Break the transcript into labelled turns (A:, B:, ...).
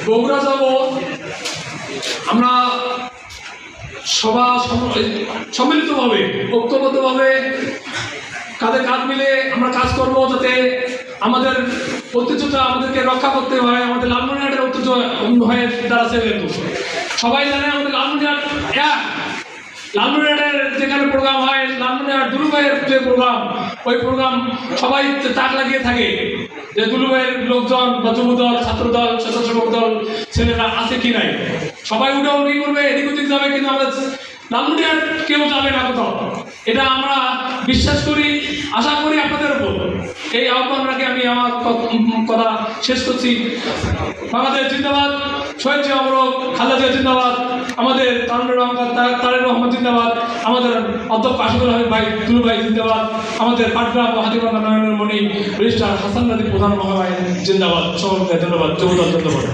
A: বগুড়া যাব আমরা সম্মিলিতভাবে ঐক্যবদ্ধভাবে কাঁধে কাঁধ মিলে আমরা কাজ করব, যাতে আমাদের ঐতিহ্যটা আমাদেরকে রক্ষা করতে হয়। আমাদের লালমনিরহাটের ঐতিহ্য হয়ে দাঁড়াচ্ছে, কিন্তু সবাই জানে আমাদের লালমনিরহাটের যেখানে প্রোগ্রাম হয়, লালমনিরহাট দুলুভাইয়ের যে প্রোগ্রাম, ওই প্রোগ্রাম সবাই তাক লাগিয়ে থাকে যে দুলুভাইয়ের লোকজন বা যুবদল, ছাত্রদল, স্বেচ্ছাসেবক দল ছেলেরা আছে কি নাই। সবাই উঠি করবে, এদিক ওদিক যাবে, কিন্তু আমাদের লালমনিরহাট কেউ যাবে না কোথাও। এটা আমরা বিশ্বাস করি, আশা করি আপনাদের উপর। এই আহ্বান রাখে আমি আমার কথা শেষ করছি। বাংলাদেশ জিন্দাবাদ, শহীদ জিয়া অমর, খালেদা জিয়া জিন্দাবাদ, আমাদের তারেক রহমান জিন্দাবাদ, আমাদের অধ্যক্ষ আশিকুল হাবিব ভাই, দুলু ভাই জিন্দাবাদ, আমাদের পাটগ্রাম ও হাতিবান্ধা নয়নের মণি রেজিস্ট্রার হাসান রাজি প্রধান মহাভাই জিন্দাবাদ। সকলকে ধন্যবাদ। যুবদল ধন্যবাদ।